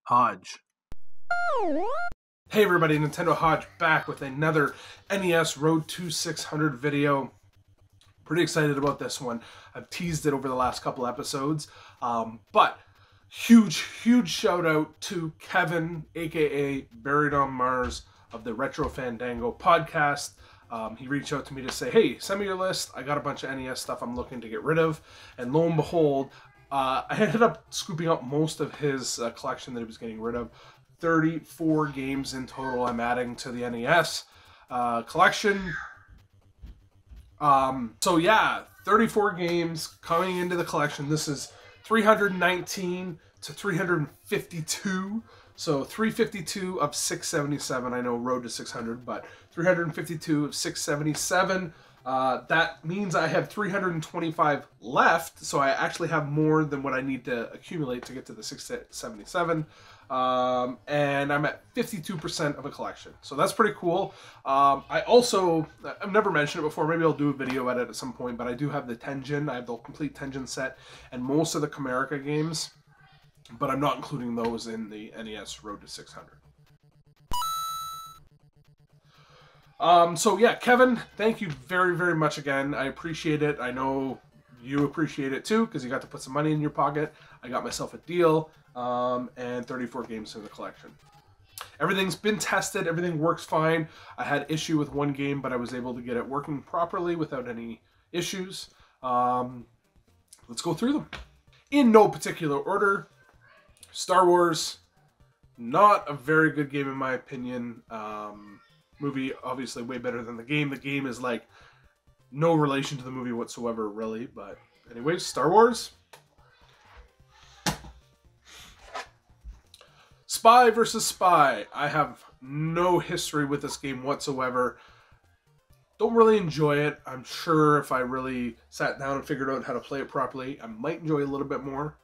Hodge. Hey everybody, Nintendo Hodge back with another NES Road to 600 video. Pretty excited about this one. I've teased it over the last couple episodes, but huge shout out to Kevin, aka Buried on Mars of the Retro Fandango podcast. He reached out to me to say, hey, send me your list. I got a bunch of NES stuff I'm looking to get rid of. And lo and behold, I ended up scooping up most of his collection that he was getting rid of. 34 games in total I'm adding to the NES collection. So yeah, 34 games coming into the collection. This is 319 to 352. So 352 of 677. I know Road to 600, but 352 of 677. That means I have 325 left, so I actually have more than what I need to accumulate to get to the 677. And I'm at 52% of a collection. So that's pretty cool. I've never mentioned it before, maybe I'll do a video edit at some point, but I do have the Tengen. I have the complete Tengen set and most of the Comerica games, but I'm not including those in the NES Road to 600. So yeah, Kevin, thank you very much again. I appreciate it. I know you appreciate it too, because you got to put some money in your pocket. I got myself a deal, and 34 games in the collection. Everything's been tested. Everything works fine. I had issue with one game, but I was able to get it working properly without any issues. Let's go through them. In no particular order, Star Wars, not a very good game in my opinion. Movie, obviously way better than the game. The game is like no relation to the movie whatsoever, really. But anyways, Star Wars. Spy versus Spy. I have no history with this game whatsoever. Don't really enjoy it. I'm sure if I really sat down and figured out how to play it properly, I might enjoy it a little bit more.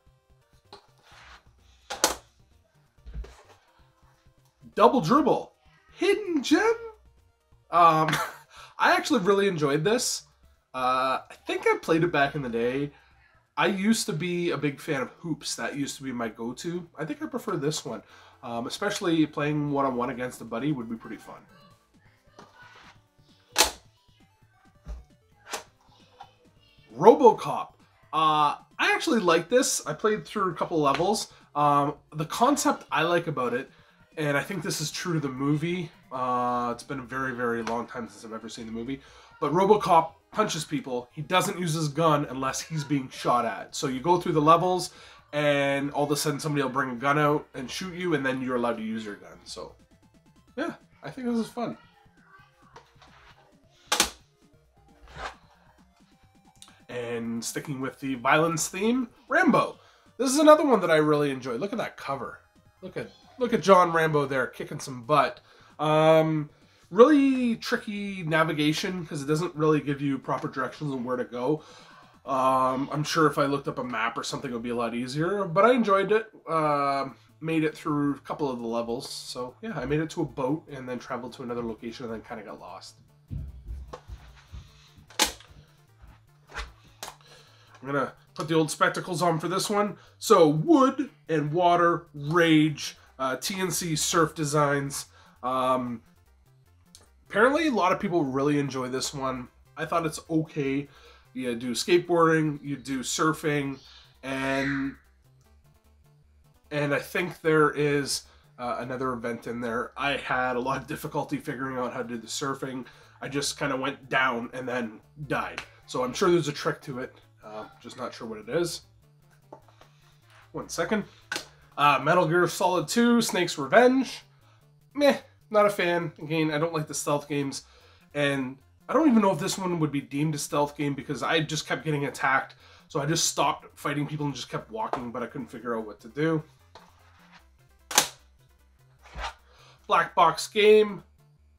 Double Dribble. Hidden Gem? I actually really enjoyed this. I think I played it back in the day. I used to be a big fan of Hoops. That used to be my go-to. I think I prefer this one. Especially playing one-on-one against a buddy would be pretty fun. RoboCop. I actually like this. I played through a couple levels. The concept I like about it, and I think this is true to the movie. It's been a very long time since I've ever seen the movie. But RoboCop punches people. He doesn't use his gun unless he's being shot at. So you go through the levels, and all of a sudden somebody will bring a gun out and shoot you, and then you're allowed to use your gun. So, yeah, I think this is fun. And sticking with the violence theme, Rambo. This is another one that I really enjoy. Look at that cover. Look at John Rambo there kicking some butt. Really tricky navigation because it doesn't really give you proper directions on where to go. I'm sure if I looked up a map or something it would be a lot easier, but I enjoyed it. Made it through a couple of the levels. So yeah, I made it to a boat and then traveled to another location and then kind of got lost. I'm gonna put the old spectacles on for this one. So Wood and Water, Rage, TNC Surf Designs. Apparently a lot of people really enjoy this one. I thought it's okay. You do skateboarding, you do surfing, and I think there is another event in there. I had a lot of difficulty figuring out how to do the surfing. I just kind of went down and then died. So I'm sure there's a trick to it. Just not sure what it is. 1 second. Metal Gear Solid 2, Snake's Revenge. Meh, not a fan. Again, I don't like the stealth games. And I don't even know if this one would be deemed a stealth game because I just kept getting attacked. So I just stopped fighting people and just kept walking, but I couldn't figure out what to do. Black Box Game,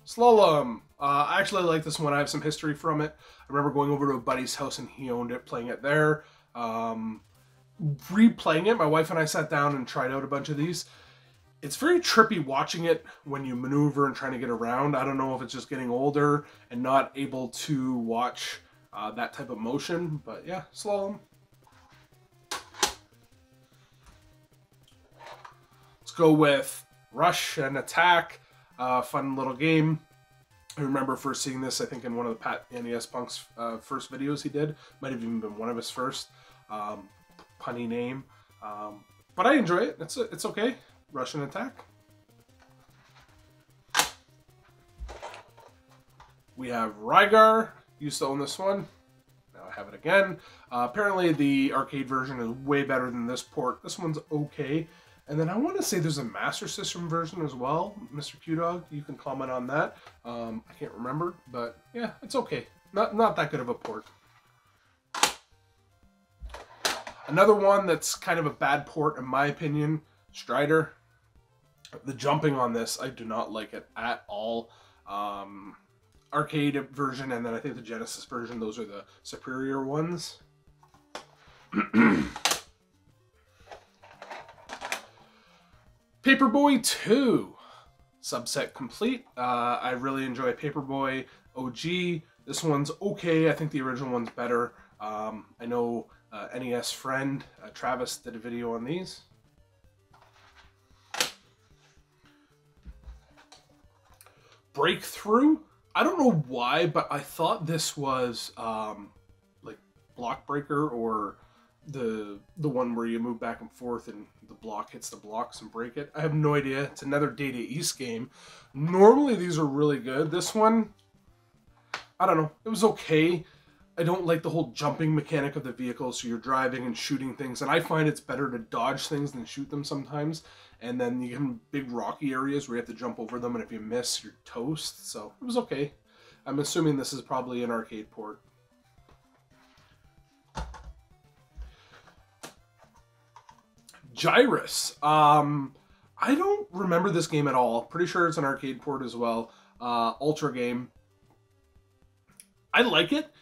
Slalom. I actually like this one. I have some history from it. I remember going over to a buddy's house and he owned it, playing it there. Replaying it, my wife and I sat down and tried out a bunch of these. It's very trippy watching it when you maneuver and trying to get around. I don't know if it's just getting older and not able to watch that type of motion, but yeah, Slalom. Let's go with Rush and Attack. Fun little game. I remember first seeing this, I think, in one of the Pat NES Punk's first videos he did. Might have even been one of his first. Punny name. But I enjoy it. It's okay. Rush and Attack. We have Rygar. Used to own this one. Now I have it again. Apparently the arcade version is way better than this port. This one's okay. And then I want to say there's a Master System version as well. Mr. Q-Dog, you can comment on that. I can't remember, but yeah, it's okay. Not that good of a port. Another one that's kind of a bad port in my opinion, Strider. The jumping on this, I do not like it at all. Arcade version, and then I think the Genesis version, those are the superior ones. Paperboy 2, subset complete. I really enjoy Paperboy OG. This one's okay. I think the original one's better. I know NES friend Travis did a video on these. Breakthrough. I don't know why, but I thought this was like Block Breaker, or the one where you move back and forth and the block hits the blocks and break it. I have no idea. It's another Data East game. Normally these are really good. This one, I don't know. It was okay. I don't like the whole jumping mechanic of the vehicle, so you're driving and shooting things, and I find it's better to dodge things than shoot them sometimes. And then you get in big rocky areas where you have to jump over them, and if you miss, you're toast. So it was okay. I'm assuming this is probably an arcade port. Gyrus. I don't remember this game at all. Pretty sure it's an arcade port as well. Ultra game. I like it.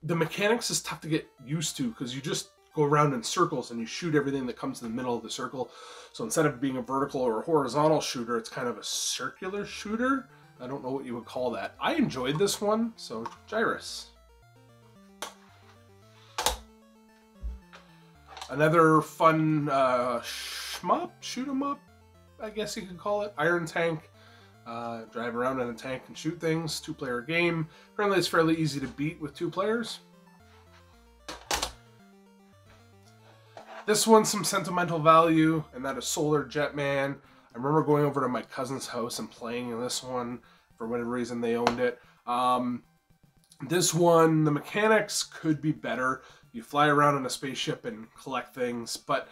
The mechanics is tough to get used to because you just go around in circles and you shoot everything that comes in the middle of the circle. So instead of being a vertical or a horizontal shooter, it's kind of a circular shooter. I don't know what you would call that. I enjoyed this one, so Gyrus. Another fun shmup, shoot 'em up, I guess you could call it. Iron Tank. Drive around in a tank and shoot things. 2-player game. Apparently it's fairly easy to beat with 2 players. This one's some sentimental value, and that is Solar Jetman. I remember going over to my cousin's house and playing this one. For whatever reason, they owned it. This one, the mechanics could be better. You fly around in a spaceship and collect things, but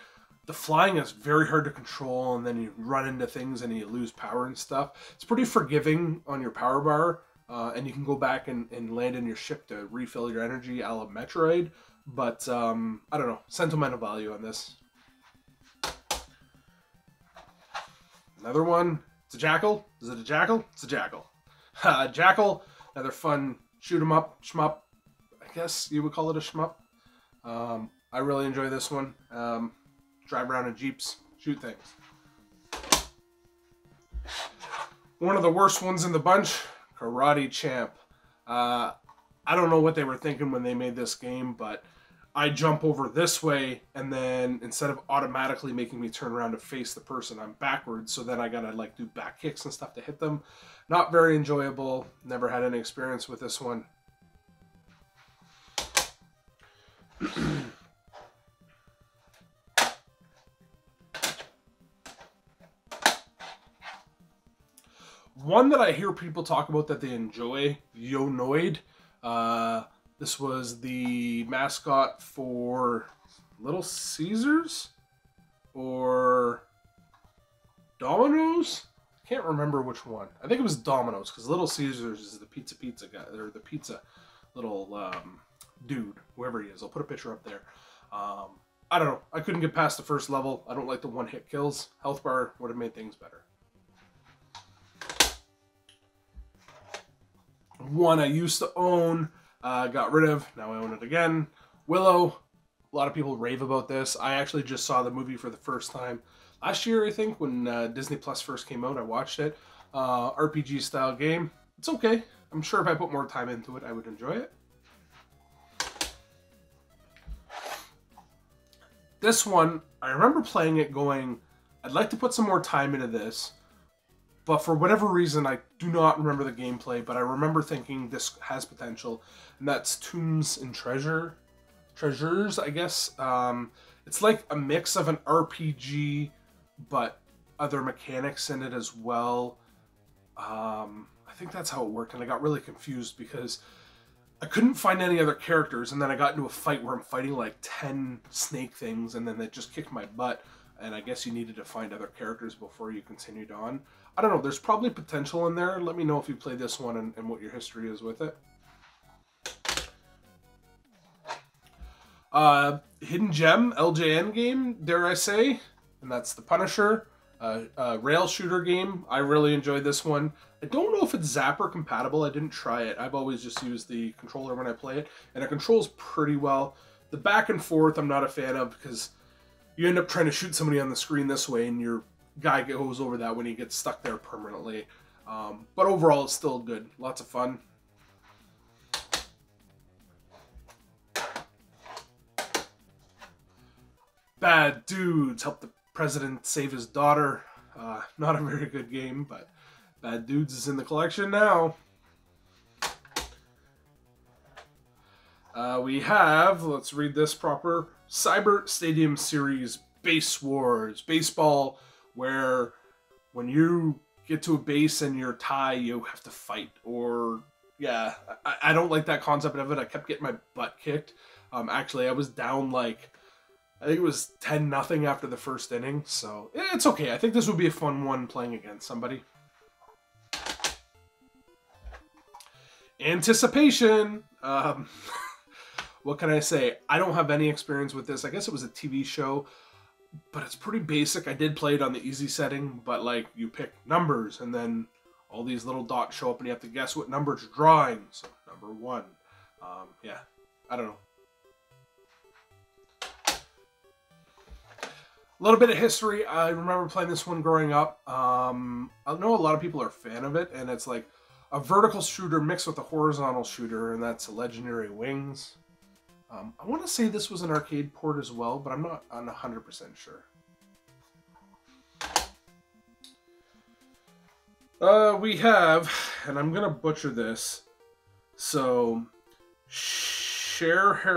the flying is very hard to control, and then you run into things and you lose power and stuff. It's pretty forgiving on your power bar, and you can go back and land in your ship to refill your energy a la Metroid. But, I don't know, sentimental value on this. Another one, it's a Jackal. Is it a Jackal? It's a Jackal. Jackal, another fun shoot 'em up, shmup. I guess you would call it a shmup. I really enjoy this one. Drive around in Jeeps, shoot things. One of the worst ones in the bunch, Karate Champ. I don't know what they were thinking when they made this game, but I jump over this way, and then instead of automatically making me turn around to face the person, I'm backwards, so then I gotta like do back kicks and stuff to hit them. Not very enjoyable. Never had any experience with this one. One that I hear people talk about that they enjoy, Yonoid. This was the mascot for Little Caesars or Domino's. Can't remember which one. I think it was Domino's, because Little Caesars is the pizza guy, or the pizza little dude, whoever he is. I'll put a picture up there. I don't know. I couldn't get past the first level. I don't like the one-hit kills. Health bar would have made things better. One I used to own, got rid of, now I own it again. Willow, a lot of people rave about this. I actually just saw the movie for the first time last year, I think, when Disney Plus first came out. I watched it. RPG style game. It's okay. I'm sure if I put more time into it, I would enjoy it. This one, I remember playing it going, I'd like to put some more time into this, but for whatever reason, I do not remember the gameplay, but I remember thinking this has potential, and that's Tombs and Treasures, I guess. It's like a mix of an RPG, but other mechanics in it as well. I think that's how it worked, and I got really confused because I couldn't find any other characters, and then I got into a fight where I'm fighting like 10 snake things, and then they just kicked my butt, and I guess you needed to find other characters before you continued on. I don't know, there's probably potential in there. Let me know if you played this one and what your history is with it. Hidden Gem, LJN game, dare I say, and that's the Punisher. Rail shooter game. I really enjoyed this one. I don't know if it's Zapper compatible. I didn't try it. I've always just used the controller when I play it, and it controls pretty well. The back and forth I'm not a fan of because you end up trying to shoot somebody on the screen this way, and your guy goes over that when he gets stuck there permanently. But overall, it's still good. Lots of fun. Bad Dudes. Help the president save his daughter. Not a very good game, but Bad Dudes is in the collection now. We have, let's read this proper, Cyber Stadium Series Base Wars. Baseball, where when you get to a base and you're tie, you have to fight. Or, yeah, I don't like that concept of it. I kept getting my butt kicked. Actually, I was down like, I think it was 10-0 after the first inning, so it's okay. I think this would be a fun one playing against somebody. Anticipation. What can I say? I don't have any experience with this. I guess it was a TV show, but it's pretty basic. I did play it on the easy setting, but like you pick numbers and then all these little dots show up and you have to guess what number it's drawing. So number 1. Yeah, I don't know. A little bit of history. I remember playing this one growing up. I know a lot of people are a fan of it, and it's like a vertical shooter mixed with a horizontal shooter, and that's Legendary Wings. I want to say this was an arcade port as well, but I'm not 100% sure. We have, and I'm going to butcher this, so Sherheraz.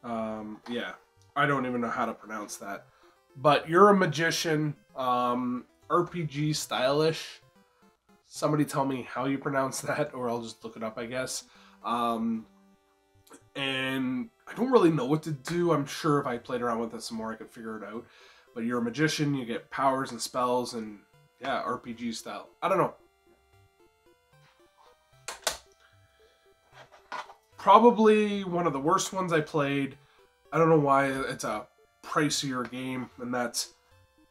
Yeah. I don't even know how to pronounce that. But you're a magician, RPG stylish. Somebody tell me how you pronounce that, or I'll just look it up, I guess. And I don't really know what to do. I'm sure if I played around with it some more, I could figure it out. But you're a magician, you get powers and spells, and yeah, RPG style. I don't know. Probably one of the worst ones I played. I don't know why it's a pricier game, and that's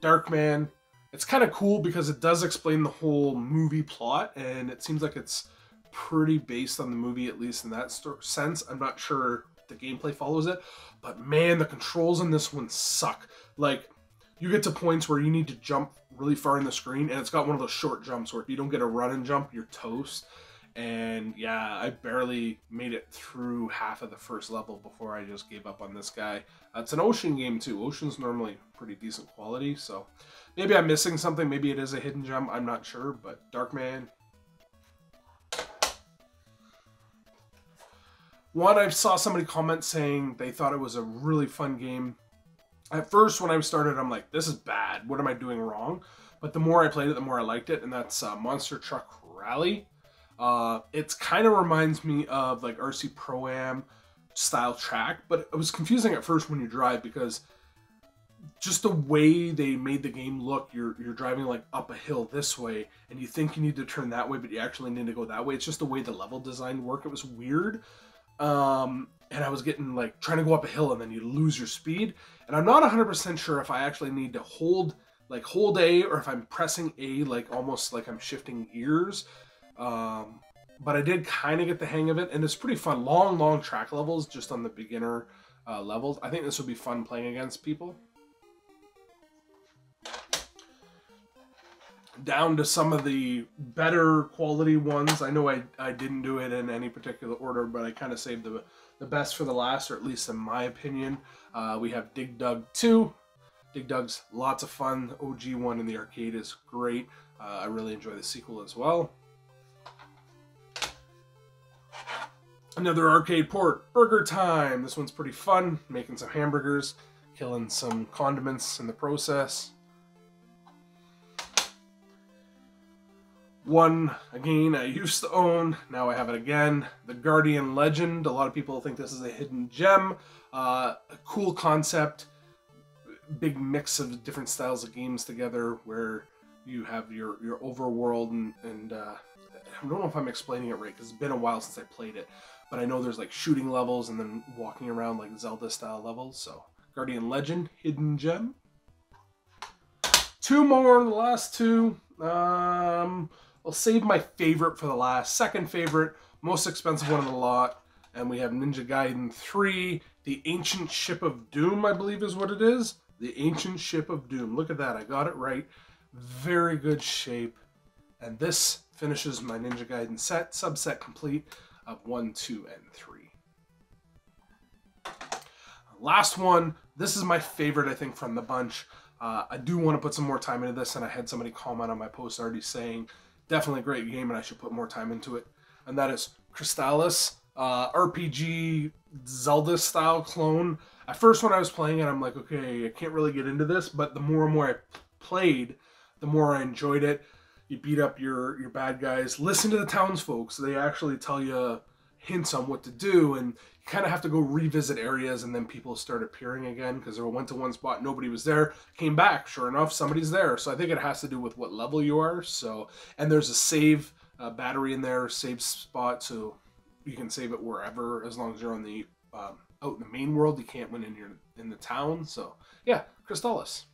Darkman. It's kind of cool because it does explain the whole movie plot, and it seems like it's pretty based on the movie, at least in that sense. I'm not sure the gameplay follows it, but man, the controls in this one suck. Like, you get to points where you need to jump really far in the screen, and it's got one of those short jumps where if you don't get a run and jump, you're toast. And yeah, I barely made it through half of the first level before I just gave up on this guy. It's an Ocean game too. Ocean's normally pretty decent quality, so maybe I'm missing something. Maybe it is a hidden gem. I'm not sure, but Darkman. One, I saw somebody comment saying they thought it was a really fun game. At first, when I started, I'm like, this is bad. What am I doing wrong? But the more I played it, the more I liked it, and that's Monster Truck Rally. It kind of reminds me of like RC Pro-Am style track, but it was confusing at first when you drive because just the way they made the game look, you're driving like up a hill this way and you think you need to turn that way, but you actually need to go that way. It's just the way the level design worked. It was weird. And I was getting like trying to go up a hill and then you lose your speed. And I'm not 100% sure if I actually need to hold A, or if I'm pressing A, like almost like I'm shifting gears. But I did kind of get the hang of it, and it's pretty fun. Long track levels just on the beginner levels. I think this would be fun playing against people. Down to some of the better quality ones. I know I didn't do it in any particular order, but I kind of saved the best for the last, or at least in my opinion. We have Dig Dug 2. Dig Dug's lots of fun. The OG one in the arcade is great. I really enjoy the sequel as well. Another arcade port, Burger Time. This one's pretty fun, making some hamburgers, killing some condiments in the process. One, again, I used to own, now I have it again, the Guardian Legend. A lot of people think this is a hidden gem. A cool concept, big mix of different styles of games together where you have your overworld and I don't know if I'm explaining it right because it's been a while since I played it, but I know there's like shooting levels and then walking around like Zelda style levels. So Guardian Legend, hidden gem. Two more, the last two. I'll save my favorite for the last. Second favorite, most expensive one of the lot. And we have Ninja Gaiden 3, the Ancient Ship of Doom, I believe is what it is. The Ancient Ship of Doom. Look at that, I got it right. Very good shape. And this finishes my Ninja Gaiden set, subset complete of 1, 2, and 3. Last one, this is my favorite, I think, from the bunch. I do want to put some more time into this, and I had somebody comment on my post already saying, definitely a great game, and I should put more time into it. And that is Crystallis, RPG Zelda-style clone. At first, when I was playing it, I'm like, okay, I can't really get into this, but the more and more I played, the more I enjoyed it. You beat up your bad guys. Listen to the townsfolk. So they actually tell you hints on what to do, and you kind of have to go revisit areas, and then people start appearing again because they went to one spot, nobody was there, came back, sure enough, somebody's there. So I think it has to do with what level you are. So, and there's a save battery in there, save spot, so you can save it wherever as long as you're on the out in the main world. You can't when you're in the town. So yeah, Crystallis.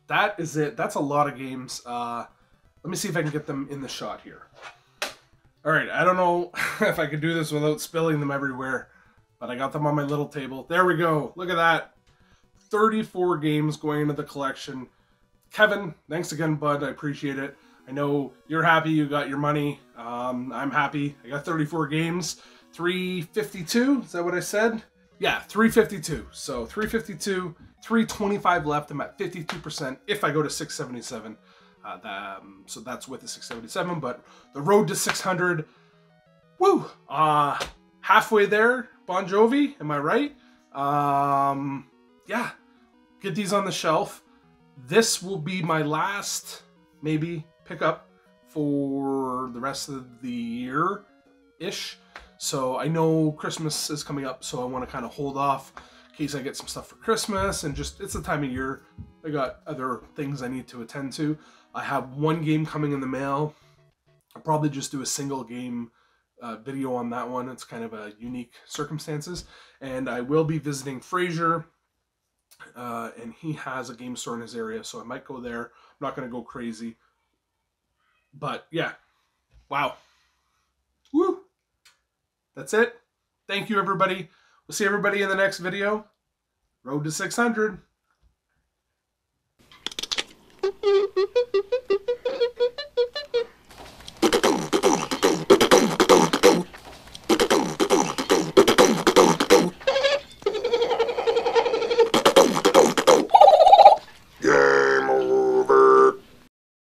That is it. That's a lot of games. Let me see if I can get them in the shot here. All right, I don't know if I could do this without spilling them everywhere, but I got them on my little table. There we go. Look at that. 34 games going into the collection. Kevin, thanks again, bud. I appreciate it. I know you're happy you got your money. I'm happy. I got 34 games. 352, is that what I said? Yeah, 352. So 352, 325 left. I'm at 52% if I go to 677. So that's with the 677, but the road to 600, woo! Halfway there, Bon Jovi, am I right? Yeah, get these on the shelf. This will be my last, maybe, pickup for the rest of the year-ish. So I know Christmas is coming up, so I want to kind of hold off in case I get some stuff for Christmas, and just, it's the time of year. I got other things I need to attend to. I have one game coming in the mail. I'll probably just do a single game video on that one. It's kind of a unique circumstances. And I will be visiting Fraser, and he has a game store in his area, so I might go there. I'm not going to go crazy. But yeah, wow. Woo! That's it. Thank you, everybody. We'll see everybody in the next video. Road to 600.